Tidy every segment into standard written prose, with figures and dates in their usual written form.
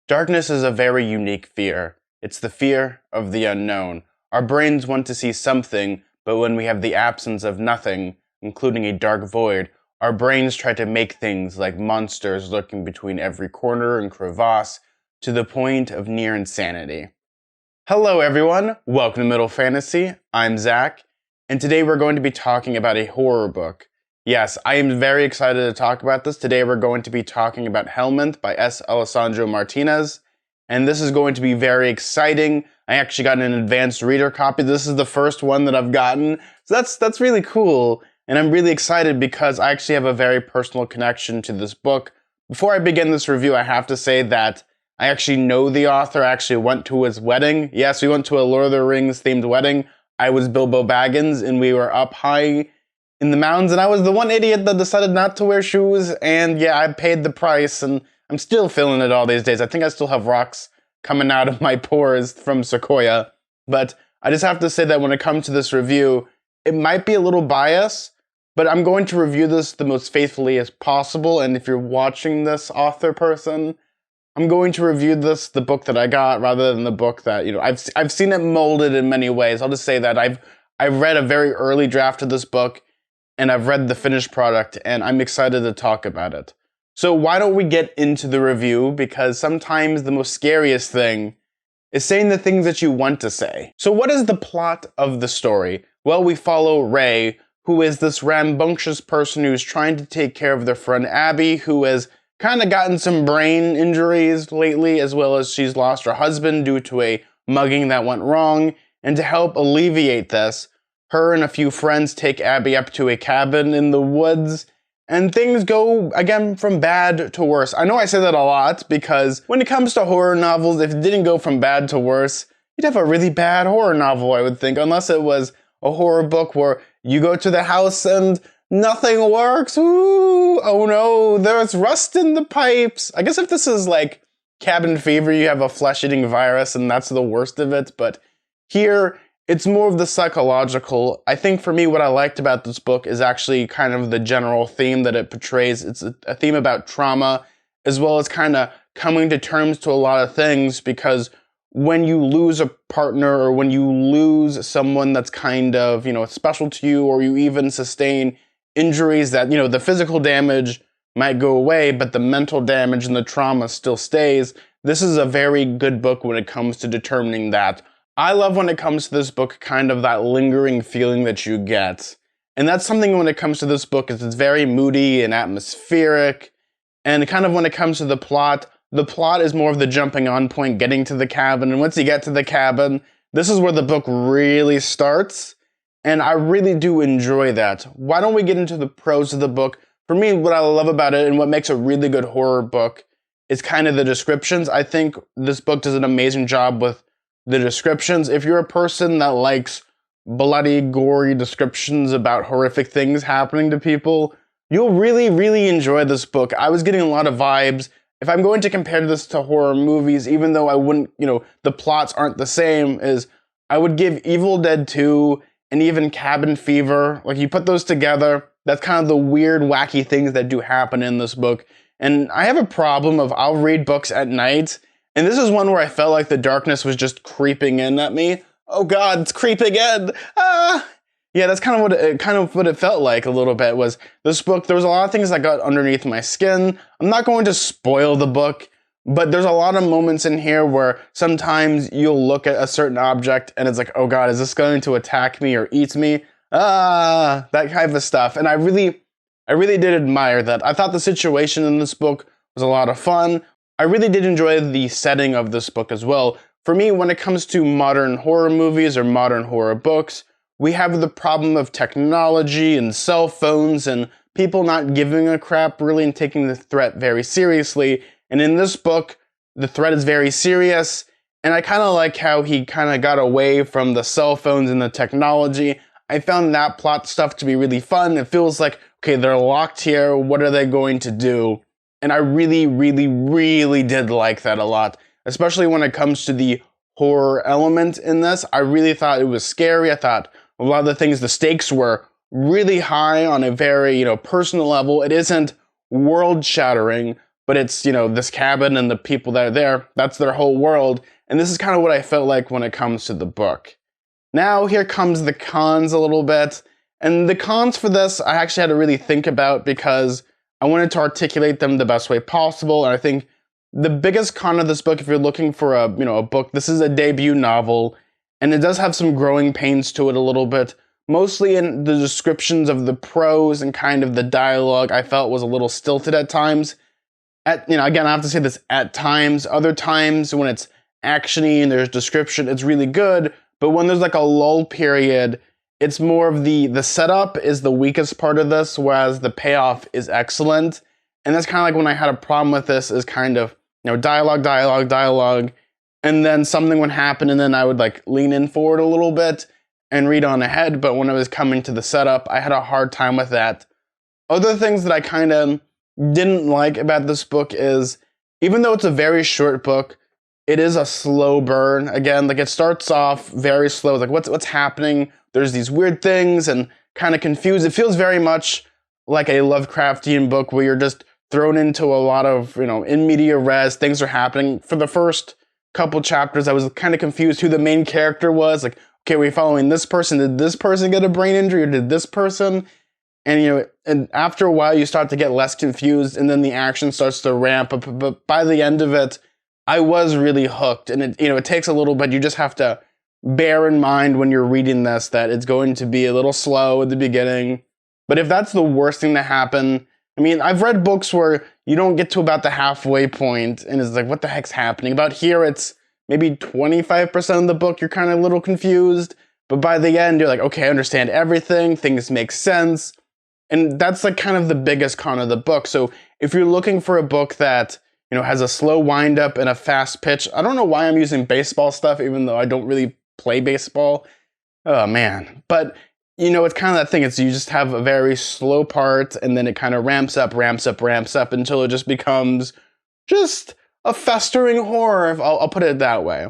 Darkness is a very unique fear. It's the fear of the unknown. Our brains want to see something, but when we have the absence of nothing, including a dark void, our brains try to make things like monsters lurking between every corner and crevasse, to the point of near insanity. Hello everyone, welcome to Middle Fantasy. I'm Zack, and today we're going to be talking about a horror book. Yes, I am very excited to talk about this. Today we're going to be talking about Helminth by Alessandro Martinez, and this is going to be very exciting. I actually got an advanced reader copy. This is the first one that I've gotten, so that's really cool, and I'm really excited because I actually have a very personal connection to this book. Before I begin this review, I have to say that I actually know the author. I actually went to his wedding. Yes, we went to a Lord of the Rings themed wedding. I was Bilbo Baggins, and we were up high in the mountains, and I was the one idiot that decided not to wear shoes, and yeah, I paid the price, and I'm still feeling it all these days. I think I still have rocks coming out of my pores from Sequoia, but I just have to say that when it comes to this review, it might be a little biased, but I'm going to review this the most faithfully as possible, and if you're watching this author person, I'm going to review the book that I got, rather than the book that, I've seen it molded in many ways. I'll just say that I've read a very early draft of this book, and I've read the finished product, and I'm excited to talk about it. So why don't we get into the review, because sometimes the most scariest thing is saying the things that you want to say. So what is the plot of the story? Well, we follow Ray, who is this rambunctious person who's trying to take care of their friend Abby, who has kind of gotten some brain injuries lately, as well as she's lost her husband due to a mugging that went wrong. And to help alleviate this, her and a few friends take Abby up to a cabin in the woods, and things go, again, from bad to worse. I know I say that a lot, because when it comes to horror novels, if it didn't go from bad to worse, you'd have a really bad horror novel, I would think, unless it was a horror book where you go to the house and nothing works. Ooh, oh no, there's rust in the pipes. I guess if this is like cabin fever, you have a flesh-eating virus, and that's the worst of it, but here, it's more of the psychological. I think for me, what I liked about this book is actually kind of the general theme that it portrays. It's a theme about trauma, as well as kind of coming to terms to a lot of things, because when you lose a partner, or when you lose someone that's kind of, special to you, or you even sustain injuries that, the physical damage might go away, but the mental damage and the trauma still stays. This is a very good book when it comes to determining that. I love when it comes to this book, kind of that lingering feeling that you get. And that's something when it comes to this book, is it's very moody and atmospheric. And kind of when it comes to the plot is more of the jumping on point, getting to the cabin. And once you get to the cabin, this is where the book really starts. And I really do enjoy that. Why don't we get into the prose of the book? For me, what I love about it and what makes a really good horror book is kind of the descriptions. I think this book does an amazing job with the descriptions. If you're a person that likes bloody, gory descriptions about horrific things happening to people, you'll really, really enjoy this book. I was getting a lot of vibes. If I'm going to compare this to horror movies, even though I wouldn't, the plots aren't the same, is I would give Evil Dead 2 and even Cabin Fever, like you put those together, that's kind of the weird, wacky things that do happen in this book. And I have a problem of I'll read books at night, and this is one where I felt like the darkness was just creeping in at me. Oh God, it's creeping in! Ah! Yeah, that's kind of what it felt like a little bit. Was this book? There was a lot of things that got underneath my skin. I'm not going to spoil the book, but there's a lot of moments in here where sometimes you'll look at a certain object and it's like, oh God, is this going to attack me or eat me? Ah, that kind of stuff. And I really did admire that. I thought the situation in this book was a lot of fun. I really did enjoy the setting of this book as well. For me, when it comes to modern horror movies or modern horror books, we have the problem of technology and cell phones and people not giving a crap really and taking the threat very seriously. And in this book, the threat is very serious. And I kind of like how he kind of got away from the cell phones and the technology. I found that plot stuff to be really fun. It feels like, okay, they're locked here. What are they going to do? And I really, really, really did like that a lot, especially when it comes to the horror element in this. I really thought it was scary. I thought a lot of the things, the stakes were really high on a very, personal level. It isn't world-shattering, but it's, this cabin and the people that are there, that's their whole world. And this is kind of what I felt like when it comes to the book. Now, here comes the cons a little bit. And the cons for this, I actually had to really think about because I wanted to articulate them the best way possible. And I think the biggest con of this book, if you're looking for a book, this is a debut novel, and it does have some growing pains to it a little bit. Mostly in the descriptions of the prose and kind of the dialogue, I felt was a little stilted at times. Again, I have to say this, at times. Other times, when it's actiony and there's description, it's really good. But when there's like a lull period, it's more of the setup is the weakest part of this, whereas the payoff is excellent. And that's kind of like when I had a problem with this, is kind of, dialogue, and then something would happen, and then I would like lean in forward a little bit and read on ahead. But when I was coming to the setup, I had a hard time with that. Other things that I kind of didn't like about this book is, even though it's a very short book, it is a slow burn. Again, like it starts off very slow, like what's happening? There's these weird things and kind of confused. It feels very much like a Lovecraftian book where you're just thrown into a lot of, in media res, things are happening. For the first couple chapters, I was kind of confused who the main character was. Like, okay, are we following this person? Did this person get a brain injury, or did this person? And, and after a while, you start to get less confused, and then the action starts to ramp up. But by the end of it, I was really hooked. And it takes a little bit. You just have to bear in mind when you're reading this that it's going to be a little slow at the beginning. But if that's the worst thing to happen, I've read books where you don't get to about the halfway point and it's like, what the heck's happening? About here, it's maybe 25% of the book, you're kind of a little confused. But by the end, you're like, okay, I understand everything. Things make sense. And that's like kind of the biggest con of the book. So if you're looking for a book that, has a slow wind up and a fast pitch, I don't know why I'm using baseball stuff, even though I don't really play baseball. Oh man. But it's kind of that thing. It's you just have a very slow part, and then it kind of ramps up until it just becomes just a festering horror. I'll put it that way.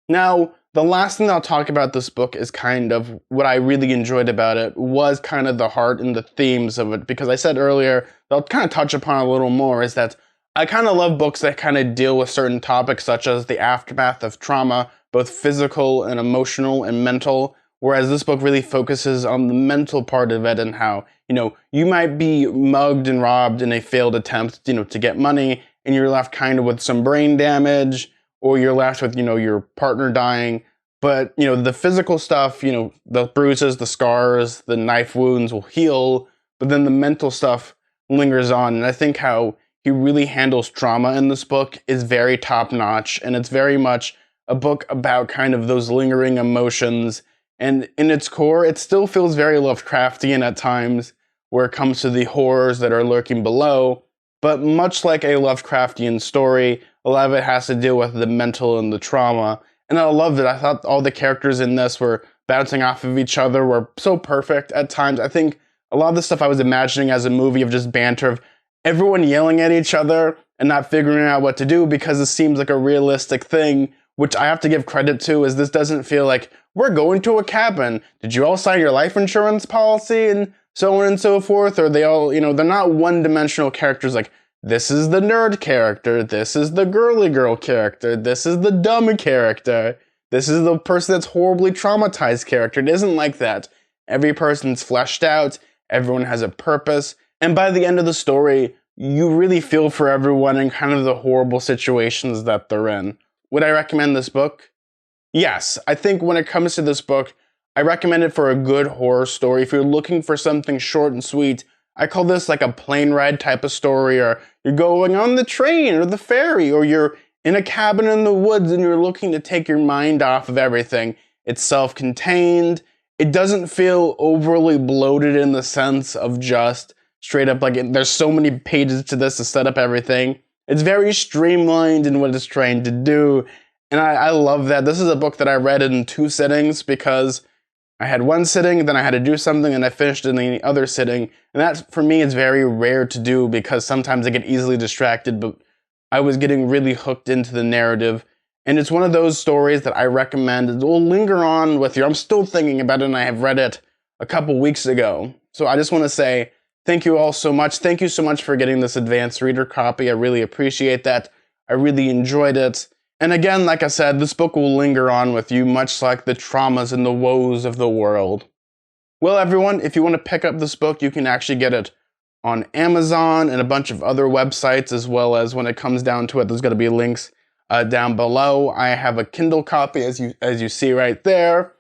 Now, the last thing I'll talk about this book is kind of what I really enjoyed about it was kind of the heart and the themes of it. Because I said earlier, I'll kind of touch upon a little more, is that I kind of love books that kind of deal with certain topics such as the aftermath of trauma, both physical and emotional and mental. Whereas this book really focuses on the mental part of it and how, you might be mugged and robbed in a failed attempt, to get money, and you're left kind of with some brain damage, or you're left with, your partner dying. But, the physical stuff, the bruises, the scars, the knife wounds will heal, but then the mental stuff lingers on. And I think how he really handles trauma in this book is very top-notch, and it's very much a book about kind of those lingering emotions. And in its core, it still feels very Lovecraftian at times, where it comes to the horrors that are lurking below. But much like a Lovecraftian story, a lot of it has to deal with the mental and the trauma. And I loved it. I thought all the characters in this were bouncing off of each other, were so perfect at times. I think a lot of the stuff I was imagining as a movie of just banter, of everyone yelling at each other and not figuring out what to do because it seems like a realistic thing, which I have to give credit to, is this doesn't feel like, we're going to a cabin. Did you all sign your life insurance policy? And so on and so forth. Or they all, they're not one-dimensional characters like, this is the nerd character, this is the girly girl character, this is the dumb character, this is the person that's horribly traumatized character. It isn't like that. Every person's fleshed out, everyone has a purpose, and by the end of the story, you really feel for everyone and kind of the horrible situations that they're in. Would I recommend this book? Yes, I think when it comes to this book, I recommend it for a good horror story. If you're looking for something short and sweet, I call this like a plane ride type of story, or you're going on the train or the ferry, or you're in a cabin in the woods and you're looking to take your mind off of everything. It's self-contained. It doesn't feel overly bloated in the sense of just straight up like there's so many pages to this to set up everything. It's very streamlined in what it's trying to do. And I love that. This is a book that I read in 2 sittings because I had one sitting, then I had to do something, and I finished in the other sitting. And that, for me, is very rare to do because sometimes I get easily distracted, but I was getting really hooked into the narrative. And it's one of those stories that I recommend. It will linger on with you. I'm still thinking about it, and I have read it a couple weeks ago. So I just want to say Thank you all so much. Thank you so much for getting this advanced reader copy. I really appreciate that. I really enjoyed it. And again, like I said, this book will linger on with you, much like the traumas and the woes of the world. Well, everyone, if you want to pick up this book, you can actually get it on Amazon and a bunch of other websites, as well as when it comes down to it, there's going to be links down below. I have a Kindle copy, as you see right there.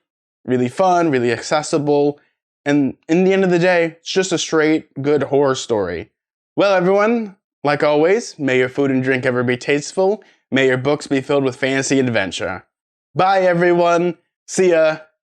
Really fun, really accessible. And in the end of the day, it's just a straight, good horror story. Well, everyone, like always, may your food and drink ever be tasteful. May your books be filled with fantasy adventure. Bye, everyone. See ya.